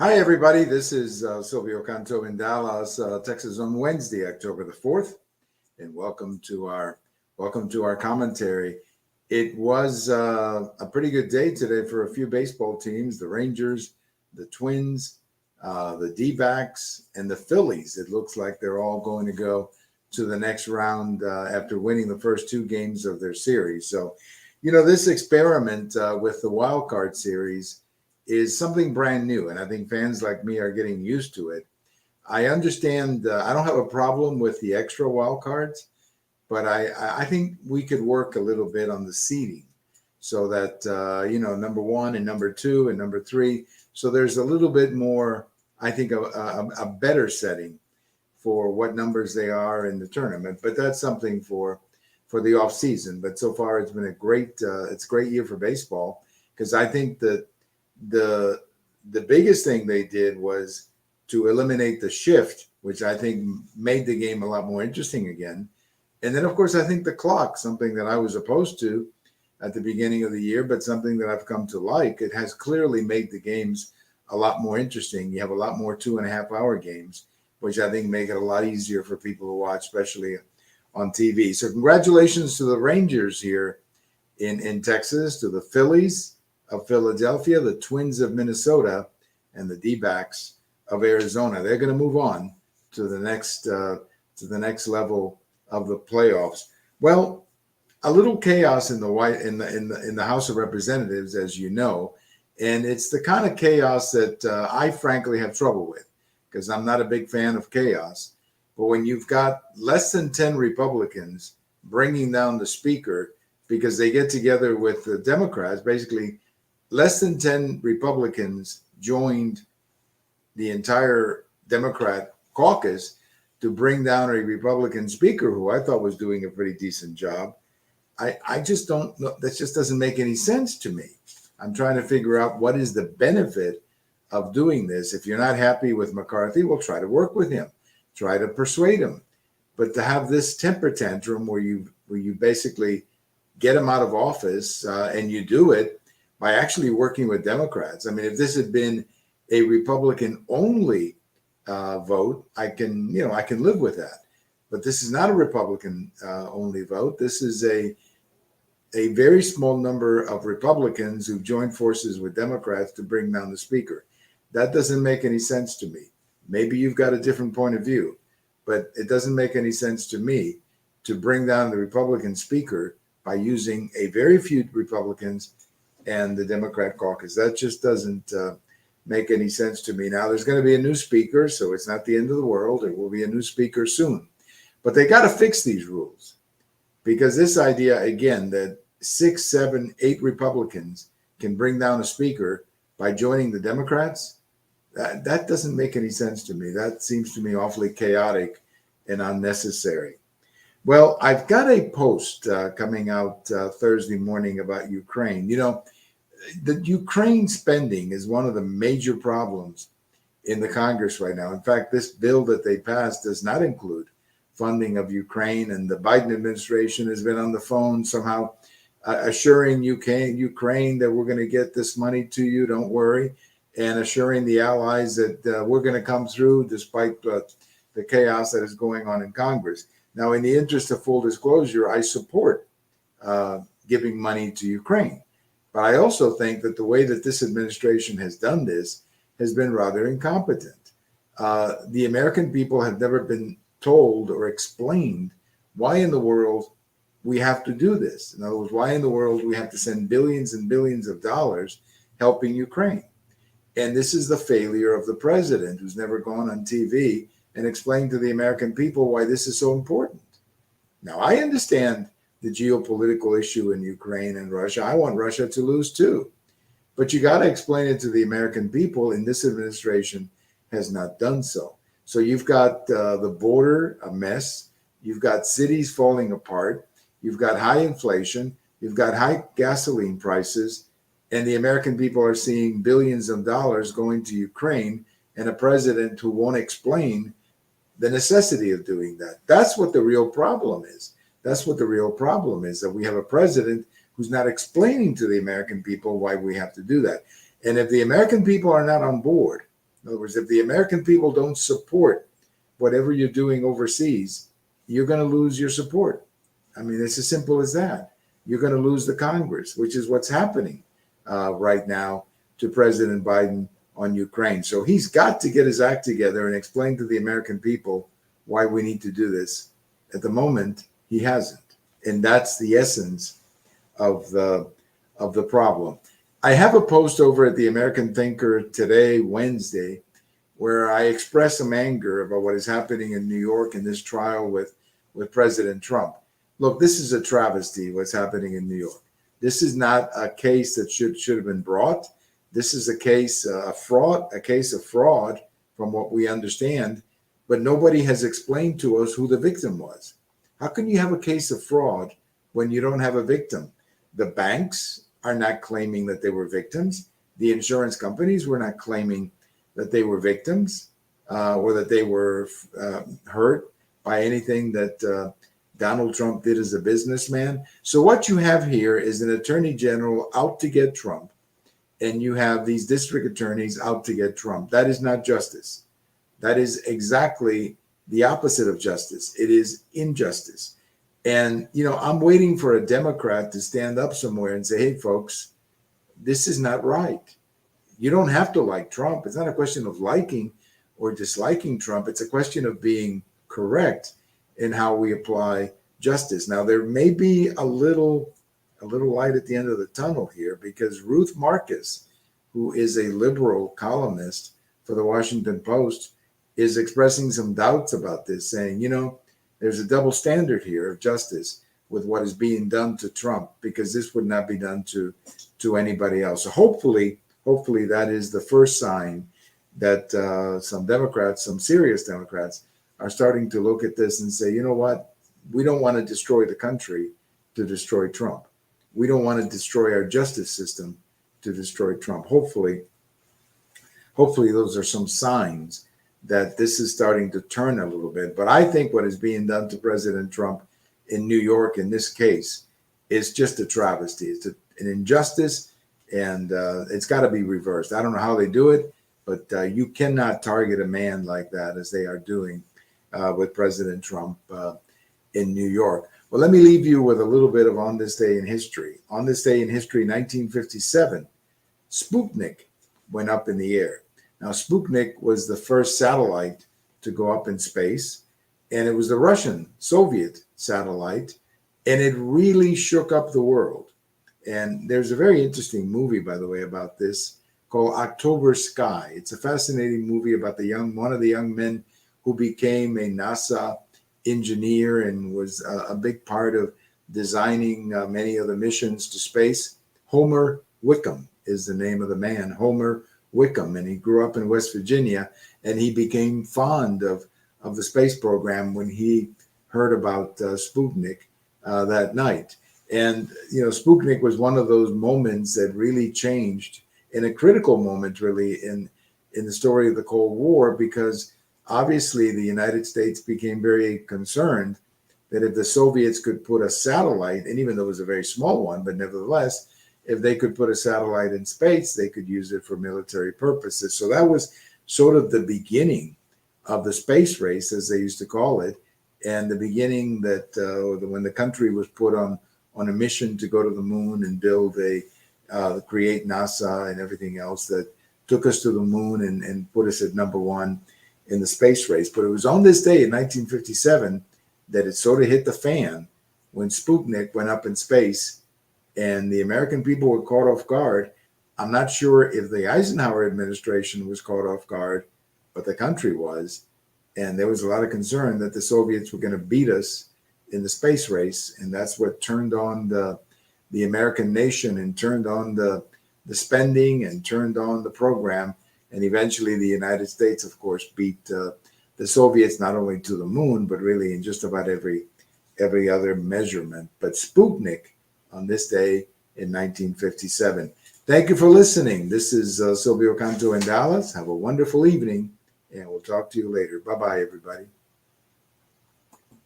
Hi, everybody. This is Silvio Canto in Dallas, Texas, on Wednesday, October the 4th, and welcome to our commentary. It was a pretty good day today for a few baseball teams: the Rangers, the Twins, the D-backs, and the Phillies. It looks like they're all going to go to the next round after winning the first two games of their series. So, this experiment with the wild card series is something brand new, and I think fans like me are getting used to it. I understand. I don't have a problem with the extra wild cards, but I think we could work a little bit on the seeding so that number one and number two and number three. So there's a little bit more. I think a better setting for what numbers they are in the tournament. But that's something for the off season. But so far, it's been it's a great year for baseball because I think that the biggest thing they did was to eliminate the shift, which I think made the game a lot more interesting again. And then, of course, I think the clock, something that I was opposed to at the beginning of the year, but something that I've come to like. It has clearly made the games a lot more interesting. You have a lot more 2.5 hour games, which I think make it a lot easier for people to watch, especially on TV. So congratulations to the Rangers here in Texas, to the Phillies of Philadelphia, the Twins of Minnesota, and the D-backs of Arizona. They're going to move on to the next level of the playoffs. Well, a little chaos in the House of Representatives, as you know, and it's the kind of chaos that I frankly have trouble with because I'm not a big fan of chaos. But when you've got less than 10 Republicans bringing down the speaker because they get together with the Democrats, basically less than 10 Republicans joined the entire Democrat caucus to bring down a Republican speaker who I thought was doing a pretty decent job. I just don't know. That just doesn't make any sense to me. I'm trying to figure out what is the benefit of doing this. If you're not happy with McCarthy, well, try to work with him, try to persuade him. But to have this temper tantrum where you basically get him out of office and you do it by actually working with Democrats. I mean, if this had been a Republican only vote, I can live with that. But this is not a Republican only vote. This is a very small number of Republicans who joined forces with Democrats to bring down the speaker. That doesn't make any sense to me. Maybe you've got a different point of view, but it doesn't make any sense to me to bring down the Republican speaker by using a very few Republicans and the Democrat caucus. That just doesn't make any sense to me. Now, there's going to be a new speaker, so it's not the end of the world. There will be a new speaker soon. But they got to fix these rules because this idea, again, that 6, 7, 8 Republicans can bring down a speaker by joining the Democrats, that doesn't make any sense to me. That seems to me awfully chaotic and unnecessary. Well, I've got a post coming out Thursday morning about Ukraine. The Ukraine spending is one of the major problems in the Congress right now. In fact, this bill that they passed does not include funding of Ukraine, and the Biden administration has been on the phone somehow assuring Ukraine that we're going to get this money to you, don't worry, and assuring the allies that we're going to come through despite the chaos that is going on in Congress. Now, in the interest of full disclosure, I support giving money to Ukraine. But I also think that the way that this administration has done this has been rather incompetent. The American people have never been told or explained why in the world we have to do this. In other words, why in the world we have to send billions and billions of dollars helping Ukraine. And this is the failure of the president, who's never gone on TV and explained to the American people why this is so important. Now, I understand the geopolitical issue in Ukraine and Russia. I want Russia to lose too. But you got to explain it to the American people, and this administration has not done so. So you've got the border a mess. You've got cities falling apart. You've got high inflation. You've got high gasoline prices. And the American people are seeing billions of dollars going to Ukraine and a president who won't explain the necessity of doing that. That's what the real problem is. That's what the real problem is, that we have a president who's not explaining to the American people why we have to do that. And if the American people are not on board, In other words, if the American people don't support whatever you're doing overseas, you're going to lose your support. I mean, it's as simple as that. You're going to lose the Congress, which is what's happening right now to President Biden on Ukraine. So he's got to get his act together and explain to the American people why we need to do this. At the moment, he hasn't. And that's the essence of the problem. I have a post over at the American Thinker today, Wednesday, where I express some anger about what is happening in New York in this trial with President Trump. Look, this is a travesty, what's happening in New York. This is not a case that should have been brought. This is a case of fraud from what we understand, but nobody has explained to us who the victim was. How can you have a case of fraud when you don't have a victim? The banks are not claiming that they were victims. The insurance companies were not claiming that they were victims or that they were hurt by anything that Donald Trump did as a businessman. So what you have here is an attorney general out to get Trump, and you have these district attorneys out to get Trump. That is not justice. That is exactly the opposite of justice. It is injustice. And, you know, I'm waiting for a Democrat to stand up somewhere and say, hey, folks, this is not right. You don't have to like Trump. It's not a question of liking or disliking Trump. It's a question of being correct in how we apply justice. Now, there may be a little light at the end of the tunnel here, because Ruth Marcus, who is a liberal columnist for the Washington Post, is expressing some doubts about this, saying, you know, there's a double standard here of justice with what is being done to Trump, because this would not be done to anybody else. So hopefully that is the first sign that some Democrats, some serious Democrats, are starting to look at this and say, you know what, we don't want to destroy the country to destroy Trump. We don't want to destroy our justice system to destroy Trump. Hopefully those are some signs that this is starting to turn a little bit. But I think what is being done to President Trump in New York in this case is just a travesty. It's an injustice, and it's got to be reversed. I don't know how they do it, but you cannot target a man like that as they are doing with President Trump in New York. Well, let me leave you with a little bit of On This Day in History. On this day in history, 1957, Sputnik went up in the air. Now, Sputnik was the first satellite to go up in space, and it was the Russian Soviet satellite, and it really shook up the world. And there's a very interesting movie, by the way, about this called October Sky. It's a fascinating movie about one of the young men who became a NASA engineer and was a big part of designing many of the missions to space. Homer Wickham is the name of the man, Homer Wickham, and he grew up in West Virginia, and he became fond of the space program when he heard about Sputnik that night. And, you know, Sputnik was one of those moments that really changed, in a critical moment, really, in the story of the Cold War, because obviously the United States became very concerned that if the Soviets could put a satellite, and even though it was a very small one, but nevertheless, if they could put a satellite in space, they could use it for military purposes. So that was sort of the beginning of the space race, as they used to call it, and the beginning that when the country was put on a mission to go to the moon and build create NASA and everything else that took us to the moon and put us at number one in the space race. But it was on this day in 1957 that it sort of hit the fan when Sputnik went up in space, and the American people were caught off guard. I'm not sure if the Eisenhower administration was caught off guard, but the country was. And there was a lot of concern that the Soviets were going to beat us in the space race. And that's what turned on the American nation and turned on the spending and turned on the program. And eventually the United States, of course, beat the Soviets not only to the moon, but really in just about every other measurement. But Sputnik on this day in 1957. Thank you for listening. This is Silvio Canto in Dallas. Have a wonderful evening, and we'll talk to you later. Bye-bye, everybody.